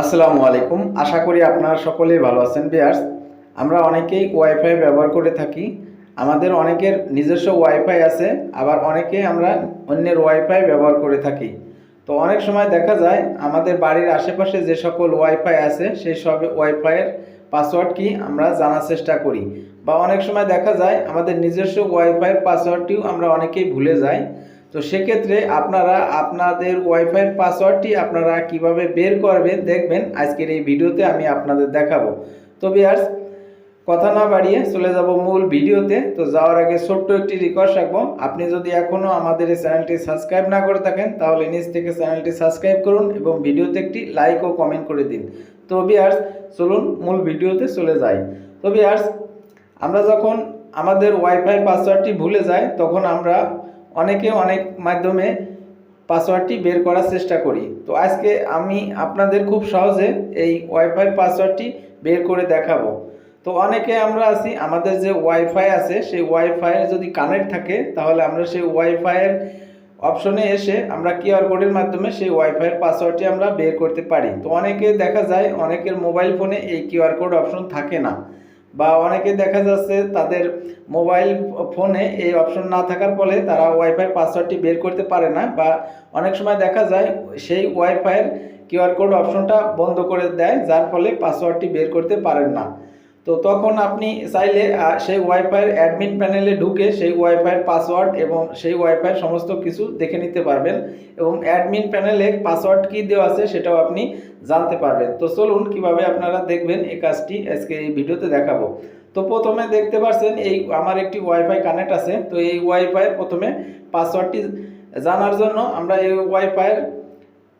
আসসালামু আলাইকুম। আশা করি আপনারা সকলেই ভালো আছেন। ভিউয়ার্স, আমরা অনেকেই ওয়াইফাই ব্যবহার করে থাকি। আমাদের অনেকের নিজস্ব ওয়াইফাই আছে, আবার অনেকেই আমরা অন্যের ওয়াইফাই ব্যবহার করে থাকি। তো অনেক সময় দেখা যায় আমাদের বাড়ির আশেপাশে যে সকল ওয়াইফাই আছে সেই সব ওয়াইফাইয়ের পাসওয়ার্ড কি আমরা জানার চেষ্টা করি, বা অনেক সময় দেখা যায় আমাদের নিজস্ব ওয়াইফাইয়ের পাসওয়ার্ডটিও আমরা অনেকেই ভুলে যাই। তো সেক্ষেত্রে আপনারা আপনাদের ওয়াইফাইয়ের পাসওয়ার্ডটি আপনারা কিভাবে বের করবেন দেখবেন আজকের এই ভিডিওতে আমি আপনাদের দেখাবো। তো ভিউয়ার্স, কথা না বাড়িয়ে চলে যাব মূল ভিডিওতে। তো যাওয়ার আগে ছোট্ট একটি রিকোয়েস্ট রাখবো, আপনি যদি এখনও আমাদের এই চ্যানেলটি সাবস্ক্রাইব না করে থাকেন তাহলে নিচ থেকে চ্যানেলটি সাবস্ক্রাইব করুন এবং ভিডিওতে একটি লাইক ও কমেন্ট করে দিন। তো ভিউয়ার্স, চলুন মূল ভিডিওতে চলে যাই। তো ভিউয়ার্স, আমরা যখন আমাদের ওয়াইফাই পাসওয়ার্ডটি ভুলে যাই তখন আমরা অনেকে অনেক মাধ্যমে পাসওয়ার্ডটি বের করার চেষ্টা করি। তো আজকে আমি আপনাদের খুব সহজে এই ওয়াইফাই পাসওয়ার্ডটি বের করে দেখাবো। তো অনেকে আমরা আছি, আমাদের যে ওয়াইফাই আছে সেই ওয়াইফাইয়ের যদি কানেক্ট থাকে তাহলে আমরা সেই ওয়াইফাইয়ের অপশনে এসে আমরা কিউআর কোডের মাধ্যমে সেই ওয়াইফাইয়ের পাসওয়ার্ডটি আমরা বের করতে পারি। তো অনেকে দেখা যায় অনেকের মোবাইল ফোনে এই কিউআর কোড অপশন থাকে না, বা অনেকে দেখা যাচ্ছে তাদের মোবাইল ফোনে এই অপশন না থাকার ফলে তারা ওয়াইফাই পাসওয়ার্ডটি বের করতে পারে না, বা অনেক সময় দেখা যায় সেই ওয়াইফাইয়ের কিউআর কোড অপশনটা বন্ধ করে দেয়, যার ফলে পাসওয়ার্ডটি বের করতে পারেন না। তো তখন আপনি চাইলে সেই ওয়াইফাইয়ের অ্যাডমিন প্যানেলে ঢুকে সেই ওয়াইফাইয়ের পাসওয়ার্ড এবং সেই ওয়াইফাইয়ের সমস্ত কিছু দেখে নিতে পারবেন, এবং অ্যাডমিন প্যানেলে পাসওয়ার্ড কি দেওয়া আছে সেটাও আপনি জানতে পারবেন। তো চলুন কিভাবে আপনারা দেখবেন এই কাজটি আজকে এই ভিডিওতে দেখাবো। তো প্রথমে দেখতে পাচ্ছেন এই আমার একটি ওয়াইফাই কানেক্ট আছে। তো এই ওয়াইফাইয়ের প্রথমে পাসওয়ার্ডটি জানার জন্য আমরা এই ওয়াইফাইয়ের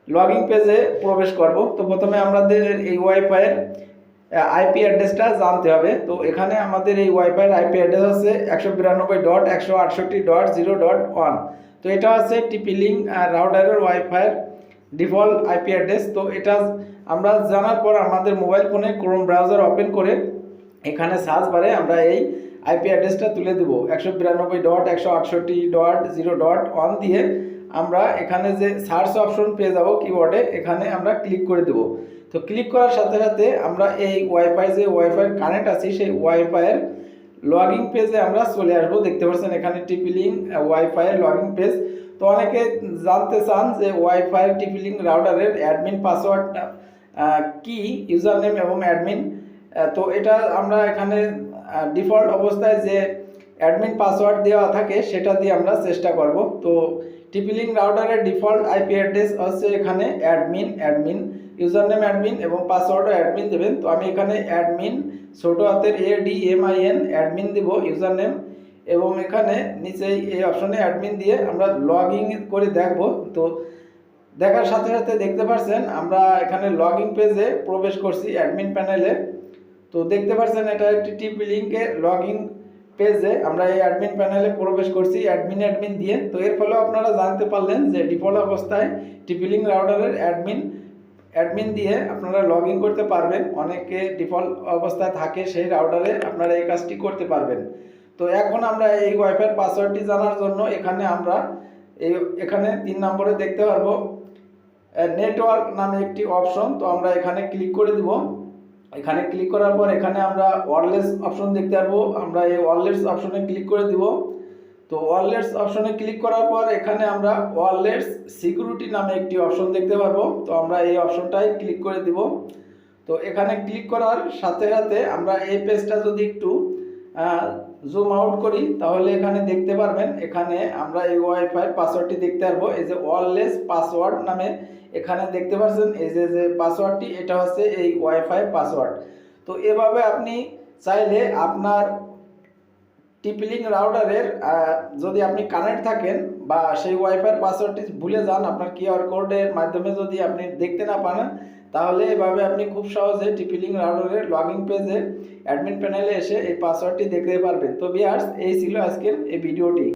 লগইন পেজে প্রবেশ করব। তো প্রথমে আমাদের এই ওয়াইফাইয়ের আইপি অ্যাড্রেসটা জানতে হবে। তো এখানে আমাদের এই ওয়াইফাইয়ের আইপি অ্যাড্রেস আছে 192.168.0.1। তো এটা হচ্ছে টিপি-লিঙ্ক রাউটারের ওয়াইফাইয়ের ডিফল্ট আইপি অ্যাড্রেস। তো এটা আমরা জানার পর আমাদের মোবাইল ফোনে ক্রোম ব্রাউজার ওপেন করে এখানে সার্চ বারে আমরা এই আইপি অ্যাড্রেসটা তুলে দেব 192.168.0.1 দিয়ে আমরা এখানে যে সার্চ অপশন পেয়ে যাব কিবোর্ডে, এখানে আমরা ক্লিক করে দেব। তো ক্লিক করার সাথে সাথে আমরা এই ওয়াইফাই যে ওয়াইফাই কানেক্ট আছি সেই ওয়াইফাইয়ের লগইন পেজে আমরা চলে আসব। দেখতে পাচ্ছেন এখানে টিপি-লিঙ্ক ওয়াইফাইয়ের লগইন পেজ। তো অনেকে জানতে চান যে ওয়াইফাইয়ের টিপি-লিঙ্ক রাউটারের অ্যাডমিন পাসওয়ার্ডটা কি, ইউজার নেম এবং অ্যাডমিন। তো এটা আমরা এখানে ডিফল্ট অবস্থায় যে অ্যাডমিন পাসওয়ার্ড দেওয়া থাকে সেটা দিয়ে আমরা চেষ্টা করব। তো টিপি-লিঙ্ক রাউটারের ডিফল্ট আইপি অ্যাড্রেস হচ্ছে এখানে অ্যাডমিন ইউজার নেম অ্যাডমিন এবং পাসওয়ার্ডও অ্যাডমিন দেবেন। তো আমি এখানে অ্যাডমিন ছোটো হাতের ADMIN অ্যাডমিন দেব ইউজার নেম, এবং এখানে নিচেই এই অপশনে অ্যাডমিন দিয়ে আমরা লগ ইন করে দেখব। তো দেখার সাথে সাথে দেখতে পাচ্ছেন আমরা এখানে লগ ইন পেজে প্রবেশ করছি অ্যাডমিন প্যানেলে। তো দেখতে পাচ্ছেন এটা একটি টিপি-লিঙ্কের লগ ইন পেজে আমরা এই অ্যাডমিন প্যানেলে প্রবেশ করছি অ্যাডমিন দিয়ে। তো এর ফলে আপনারা জানতে পারলেন যে ডিফল্ট অবস্থায় টিপি-লিঙ্ক রাউটারের অ্যাডমিন দিয়ে আপনারা লগ ইন করতে পারবেন। অনেকে ডিফল্ট অবস্থায় থাকে সেই রাউটারে আপনারা এই কাজটি করতে পারবেন। তো এখন আমরা এই ওয়াইফাইয়ের পাসওয়ার্ডটি জানার জন্য এখানে আমরা এখানে 3 নম্বরে দেখতে পারবো নেটওয়ার্ক নামে একটি অপশন। তো আমরা এখানে ক্লিক করে দিব। এখানে ক্লিক করার পর এখানে আমরা ওয়্যারলেস অপশন দেখতে পারবো, আমরা এই ওয়্যারলেস অপশনে ক্লিক করে দিব। তো ওয়্যারলেস অপশনে ক্লিক করার পর এখানে আমরা ওয়্যারলেস সিকিউরিটি নামে একটি অপশন দেখতে পারবো। তো আমরা এই অপশনটাই ক্লিক করে দিব। তো এখানে ক্লিক করার সাথে সাথে আমরা এই পেজটা যদি একটু জুম আউট করি তাহলে এখানে দেখতে পারবেন এখানে আমরা এই ওয়াইফাই পাসওয়ার্ডটি দেখতে পারবো। এই যে ওয়্যারলেস পাসওয়ার্ড নামে এখানে দেখতে পাচ্ছেন এই যে পাসওয়ার্ডটি, এটা হচ্ছে এই ওয়াইফাই পাসওয়ার্ড। তো এভাবে আপনি চাইলে আপনার টিপি-লিঙ্ক রাউটারের যদি আপনি কানেক্ট থাকেন বা সেই ওয়াইফাইয়ের পাসওয়ার্ডটি ভুলে যান, আপনার কিউআর কোডের মাধ্যমে যদি আপনি দেখতে না পান, তাহলে এভাবে আপনি খুব সহজে টিপি-লিঙ্ক রাউটারের লগইন পেজে অ্যাডমিন প্যানেলে এসে এই পাসওয়ার্ডটি দেখতে পারবেন। তো ভিউয়ার্স, এই ছিল আজকের এই ভিডিওটি।